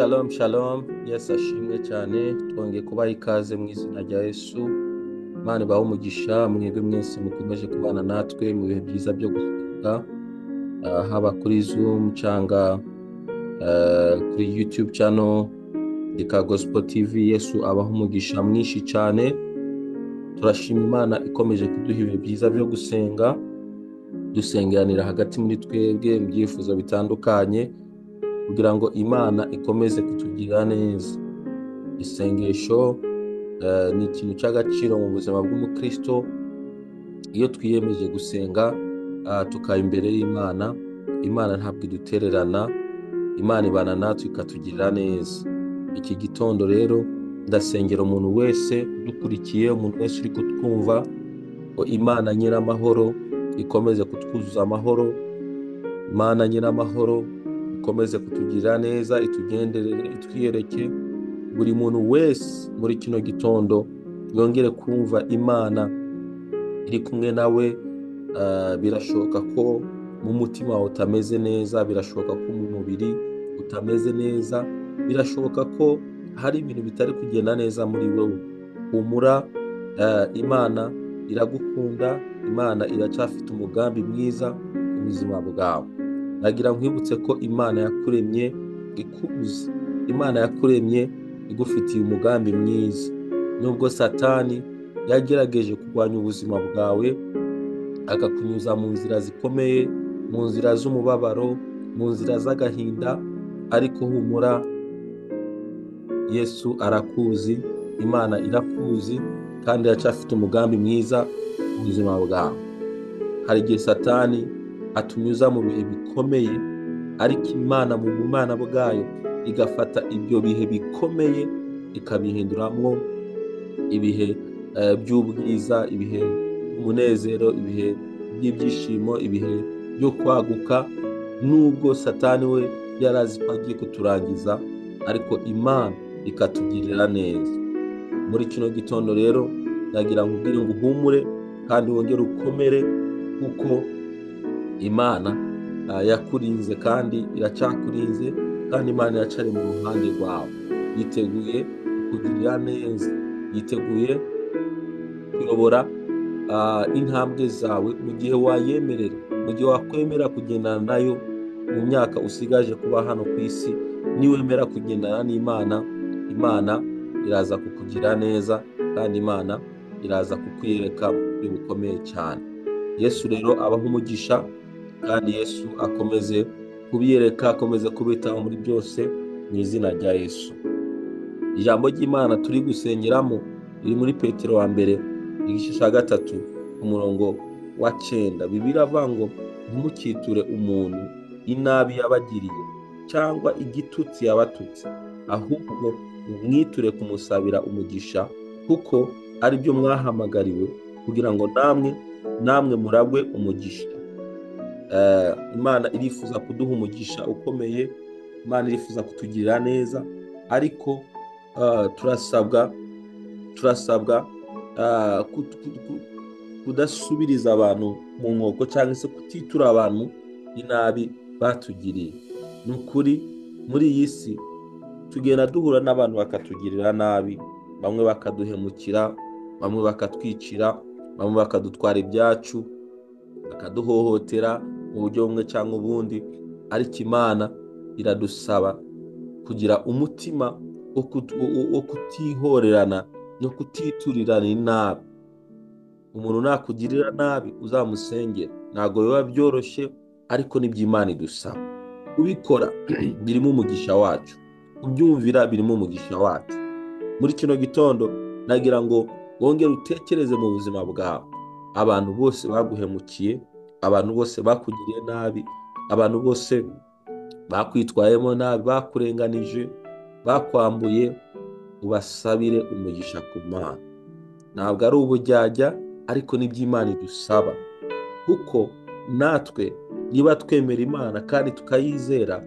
Shalom shalom, Yesu ashimwe cyane. Twongeye kubaha ikaze mu izina rya Yesu. Imana ibahe umugisha mwebwe mwese mukomeje kubana natwe mu bihe byiza byo gusenga, haba kuri Zoom cyangwa kuri YouTube channel Dika Gospel TV. Yesu abahe umugisha mwinshi cyane. Turashima Imana ikomeje kuduha ibihe byiza byo gusenga, dusengeranira hagati muri twebwe mu byifuzo bitandukanye, kugira ngo Imana ikomeze kutugirira neza. Isengesho ni ikintu cy'agaciro mu buzima bw'umukristo. Iyo twiyemeje gusenga tukaba imbere y'Imana, Imana ntabwo idutererana, Imana ibana natwe ikatugirira neza. Iki gitondo rero ndasengera umuntu wese udukurikiye, umuntu wese uri kutwumva, ngo Imana Nyiramahoro ikomeze kutwuzuza amahoro. Imana Nyiramahoro ikomeze kutugirira neza, itugenderere, itwiyereke. Buri muntu wese muri kino gitondo yongere kumva Imana iri kumwe nawe. Birashoboka ko mu mutima wawe utameze neza, birashoboka ko mu mubiri utameze neza, birashoboka ko hari ibintu bitari kugenda neza muri wowe. Humura, Imana iragukunda, Imana iracyafite umugambi mwiza mu buzima bwawe. Nagira nkwibutse ko Imana yakuremye ikuzi, Imana yakuremye igufitiye umugambi mwiza. Nubwo Satani yagerageje kurwanya ubuzima bwawe, akakunyuza mu nzira zikomeye, mu nzira z'umubabaro, mu nzira z'agahinda, ariko humura, Yesu arakuzi, Imana irakuzi, kandi iracyafite umugambi mwiza mu buzima bwawe. Hari igihe Satani atunyuza mu bihe bikomeye, ariko Imana mu bumana bwayo igafata ibyo bihe bikomeye ikabihinduramo ibihe by'ubwiza, ibihe by'umunezero, ibihe by'ibyishimo, ibihe byo kwaguka. Nubwo Satani we yarazi ko agiye kuturangiza, ariko Imana ikatugirira neza. Muri kino gitondo rero nagira nkubwire ngo uhumure kandi wongere ukomere, kuko Imana yakurinze kandi iracyakurinze, kandi Imana iracari mu ruhande rwawe. Yiteguye kukugirira neza, yiteguye kuyobora intambwe zawe mu gihe wayemerera, mu gihe wakwemera kugendana nayo mu myaka usigaje kuba hano ku isi. Niwemera kugendana n'Imana, Imana iraza kukugirira neza, kandi Imana iraza kukwiyereka mu buryo bukomeye cyane. Yesu rero abaha umugisha, kandi Yesu akomeze kubiyereka, akomeze kubitaho muri byose mu izina rya Yesu. Ijambo ry'Imana turi gusengeramo riri muri Petero wa mbere igice cya 3 umurongo wa 9. Bibiliya avuga ngo ntimukiture umuntu inabi yabagiriye cyangwa igitutsi yabatutse, ahubwo mwiture kumusabira umugisha, kuko ari byo mwahamagariwe, kugira ngo namwe muragwe umugisha. Imana irifuza kuduha umugisha ukomeye, Imana irifuza kutugirira neza, ariko turasabwa kudasubiriza abantu mu nkoko, cyangwa se kutitura abantu inabi batugiriye. Ni ukuri muri iyi si tugenda duhura n'abantu bakatugirira nabi, bamwe bakaduhemukira, bamwe bakatwicira, bamwe bakadutwara ibyacu, bakaduhohotera mu buryo bumwe cyangwa ubundi. Ariko Imana iradusaba kugira umutima wo kutihorerana no kutiturirana inabi. Umuntu nakugirira nabi uzamusengera, ntabwo biba byoroshye, ariko nibyo Imana idusaba. Kubikora birimo umugisha wacu, kubyumvira birimo umugisha wacu. Muri kino gitondo nagira ngo wongere utekereze mu buzima bwawe, abantu bose baguhemukiye, abantu bose bakugiriye nabi, abantu bose bakwitwayemo nabi, bakurenganije, bakwambuye, ubasabire umugisha ku Mana. Ntabwo ari ubujyajya, ariko nibyo Imana idusaba, kuko natwe niba twemera Imana kandi tukayizera,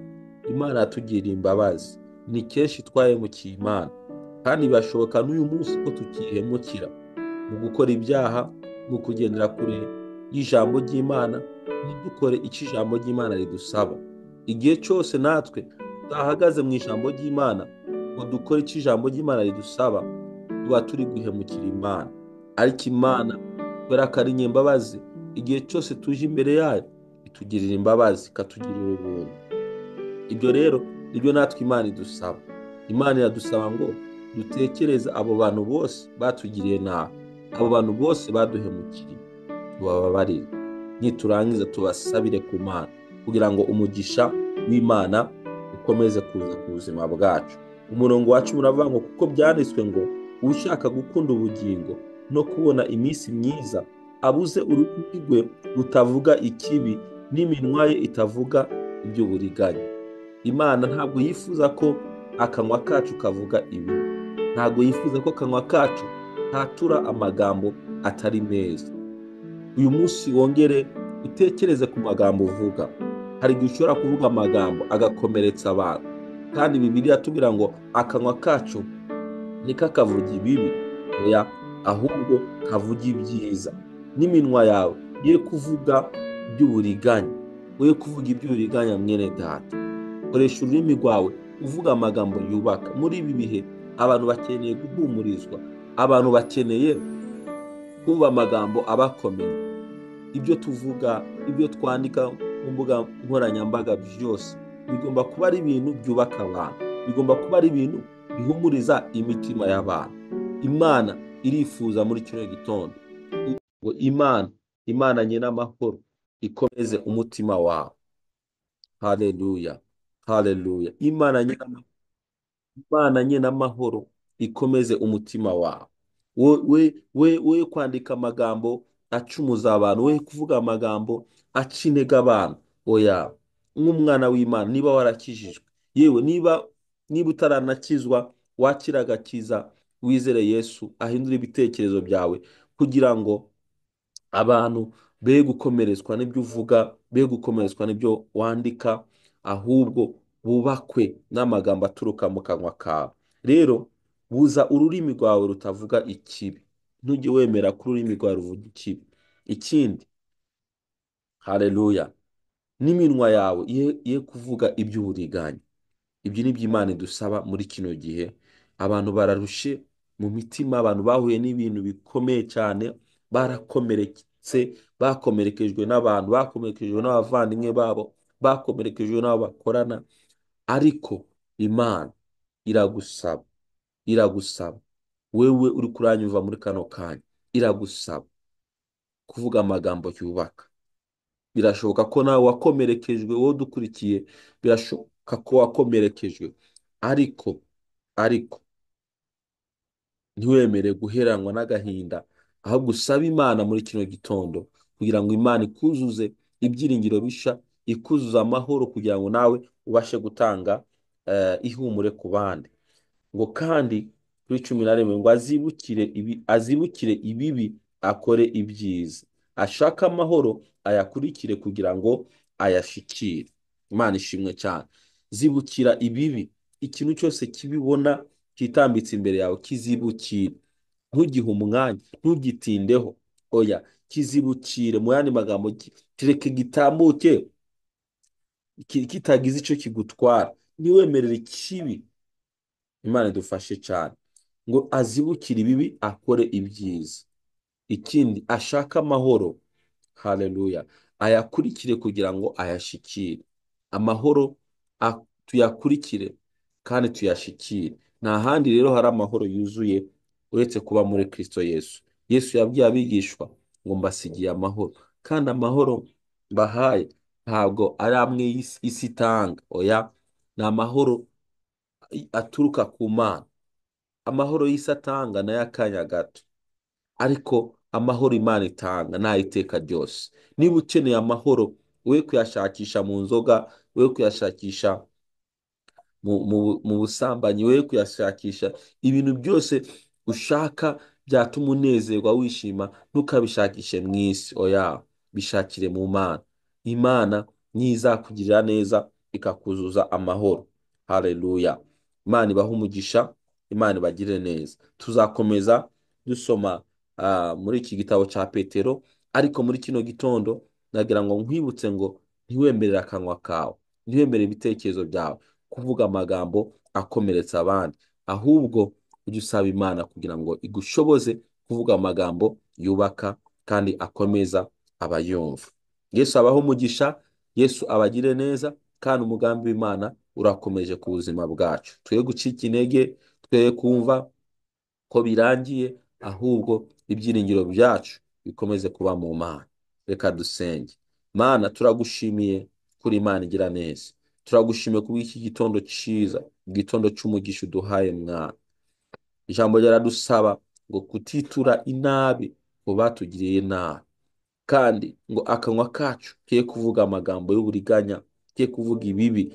Imana yatugirira imbabazi. Ni kenshi twahemukiye Imana, kandi birashoboka n'uyu munsi ko tukihemukira mu gukora ibyaha, mu kugendera kure y'ijambo ry'Imana, ntidukore icyo ijambo ry'Imana ridusaba. Igihe cyose natwe tudahagaze mu ijambo ry'Imana ngo dukore icyo ijambo ry'Imana ridusaba, tuba turi guhemukira Imana. Ariko Imana kubera ko ari nyembabazi, igihe cyose tuje imbere yayo itugirira imbabazi, ikatugirira ubuntu. Ibyo rero nibyo natwe Imana idusaba. Imana iradusaba ngo dutekereze abo bantu bose batugiriye nabi, abo bantu bose baduhemukiriye, tubababarire, niturangiza tubasabire ku Mana kugira ngo umugisha w'Imana ukomeze kuza ku buzima bwacu. Umurongo wa 10 uravuga ngo kuko byanditswe ngo ushaka gukunda ubugingo no kubona iminsi myiza abuze ururimi rwe rutavuga ikibi n'iminwa ye itavuga iby'uburiganya. Imana ntabwo yifuza ko akanwa kacu kavuga ibi, ntabwo yifuza ko akanwa kacu katura amagambo atari meza. Uyu munsi wongere utekereze ku magambo uvuga. Hari igihe ushobora kuvuga amagambo agakomeretsa abantu, kandi Bibiliya tubwira ngo akanwa kacu ntikakavuge ibibi, oya, ahubwo kavuge ibyiza. N'iminwa yawe ye kuvuga iby'uburiganya, we kuvuga iby'uburiganya mwene data. Koresha ururimi rwawe uvuga amagambo yubaka. Muri ibi bihe abantu bakeneye guhumurizwa, abantu bakeneye kumva amagambo abakomeye. Ibyo tuvuga, ibyo twandika ku mbuga nkoranyambaga byose bigomba kuba ari ibintu byubaka abantu, bigomba kuba ari ibintu bihumuriza imitima y'abantu. Imana irifuza muri kino gitondo ngo Imana nyina amahoro ikomeze umutima wawe. Haleluya, haleluya. Imana nyina amahoro ikomeze umutima wawe. We kwandika amagambo acumuza abantu, we kuvuga amagambo aca intege abantu, oya. Nk'umwana w'Imana, niba warakijijwe, yewe niba utaranakizwa, wakira agakiza, wizere Yesu ahindura ibitekerezo byawe kugira ngo abantu be gukomerezwa n'ibyo uvuga, be gukomerezwa n'ibyo wandika, ahubwo bubakwe n'amagambo aturuka mu kanwa kawe. Rero buza ururimi rwawe rutavuga ikibi, ntujye wemera ko ururimi rwawe ruvuga ikibi. Ikindi, haleluya, n'iminwa yawe ye kuvuga iby'uburiganya. Ibyo ni byo Imana idusaba muri kino gihe. Abantu bararushe mu mitima, abantu bahuye n'ibintu bikomeye cyane, barakomeretse, bakomerekejwe n'abantu, bakomerekejwe n'abavandimwe babo, bakomerekejwe n'abo bakorana. Ariko Imana iragusaba, wewe uri kuranyumva muri kano kanya, iragusaba kuvuga amagambo yubaka. Birashoboka ko nawe wakomerekejwe, wowe dukurikiye, birashoboka ko wakomerekejwe, ariko ntiwemere guheranwa n'agahinda, ahubwo usaba Imana muri kino gitondo kugira ngo Imana ikuzuze ibyiringiro bisha, ikuzuza amahoro kugira ngo nawe ubashe gutanga ihumure ku bandi. Ngo kandi kuri 11 ngo azibukire ibibi akore ibyiza, ashaka amahoro ayakurikire kugira ngo ayashikire. Imana ishimwe cyane. Zibukira ibibi, ikintu cyose kibibona kitambitse imbere yawe kizibukire, ntugihe umwanya, ntugitindeho, oya, kizibukire. Mu yandi magambo, kireke gitambuke kitagize icyo kigutwara, ntiwemerere ikibi. Imana idufashe cyane. Ngo azibukire ibibi akore ibyiza, ikindi ashaka amahoro, haleluya, ayakurikire kugira ngo ayashikire. Amahoro tuyakurikire kandi tuyashikire. Nta handi rero hari amahoro yuzuye uretse kuba muri Kristo Yesu. Yesu yabwiye abigishwa ngo mbasigiye amahoro, kandi amahoro bahaye ntabwo ari amwe isi itanga, oya, ni amahoro aturuka ku Mana. Amahoro y'isi atanga nayo akanya gato, ariko amahoro Imana itanga ni ay'iteka ryose. Niba ukeneye amahoro, we kuyashakisha mu nzoga, we kuyashakisha mu busambanyi, we kuyashakisha ibintu byose ushaka byatuma unezerwa wishima, ntukabishakishe mu isi, oya, bishakire mu Mana. Imana niyo izakugirira neza ikakuzuza amahoro. Haleluya. Imana ibahe umugisha, Imana ibagirire neza. Tuzakomeza dusoma muri iki gitabo cya Petero, ariko muri kino gitondo nagira ngo nkwibutse ngo ntiwemerere akanwa kawe, ntiwemerere ibitekerezo byawe kuvuga amagambo akomeretsa abandi, ahubwo ujye usaba Imana kugira ngo igushoboze kuvuga amagambo yubaka kandi akomeza abayumva. Yesu abaho umugisha, Yesu abagire neza, kandi umugambi w'Imana urakomeje ku buzima bwacu. Twe gucika intege, twe kumva ko birangiye, ahubwo ibyiringiro byacu bikomeze kuba mu Mana. Reka dusenge. Mana, turagushimiye kuri Imana igira neza. Turagushimiye kubwo iki gitondo cyiza, igitondo cy'umugisha uduhaye Mwana. Ijambo ryaradusaba ngo kutitura inabi ngo batugiriye nabi, kandi ngo akanwa kacu ke kuvuga amagambo y'uburiganya, ke kuvuga ibibi.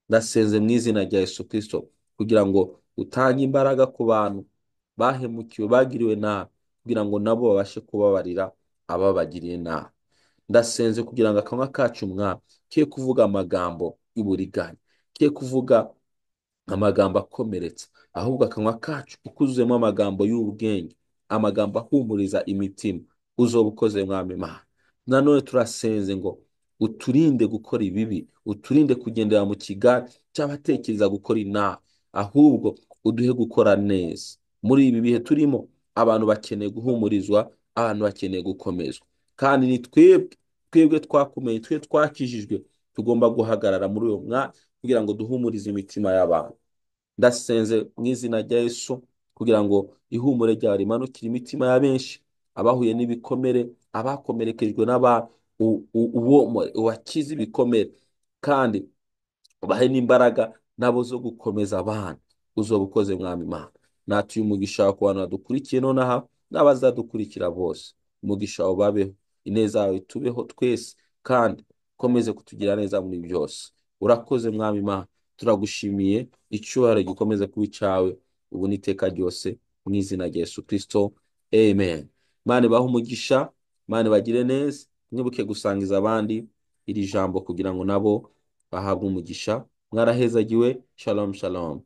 Ndasenze mu izina rya Yesu Kristo kugira ngo utange imbaraga ku bantu bahemukiwe, bagiriwe nabi, kugira ngo nabo babashe kubabarira ababagiriye nabi. Ndasenze kugira ngo akanwa kacu Mwami ke kuvuga amagambo y'uburiganya, ke kuvuga amagambo akomeretsa, ahubwo akanwa kacu ukuzuyemo amagambo y'ubwenge, amagambo ahumuriza imitima. Uzoba ukoze Mwami Imana. Nanone turasenze ngo uturinde gukora ibibi, uturinde kugendera mu kigare cy'abatekereza gukora inabi, ahubwo uduhe gukora neza. Muri ibi bihe turimo, abantu bakeneye guhumurizwa, abantu bakeneye gukomezwa, kandi ni twebwe twakomeye, twe twakijijwe, tugomba guhagarara muri uwo mwanya kugira ngo duhumurize imitima y'abantu. Ndasenze mu izina rya Yesu kugira ngo ihumure ryawe rimanukire imitima ya benshi, abahuye n'ibikomere, abakomerekejwe n'abantu, uwakize ibikomere, kandi ubahe n'imbaraga nabo zo gukomeza abana. Uzoba ukoze Mwami Imana. Natuye umugisha ku bantu badukurikiye nonaha n'abazadukurikira bose. Umugisha wawe babeho, ineza yawe tubeho twese, kandi ukomeze kutugira neza muri byose. Urakoze Mwami Imana. Turagushimiye, icyubahiro gikomeze kuba icyawe ubu n'iteka ryose, mu izina rya Yesu Kristo. Amen. Imana ibahe umugisha, Imana ibagire neza. Mwibuke gusangiza abandi iri jambo kugira ngo nabo bahabwe umugisha. Mwarahezagiwe. Shalom shalom.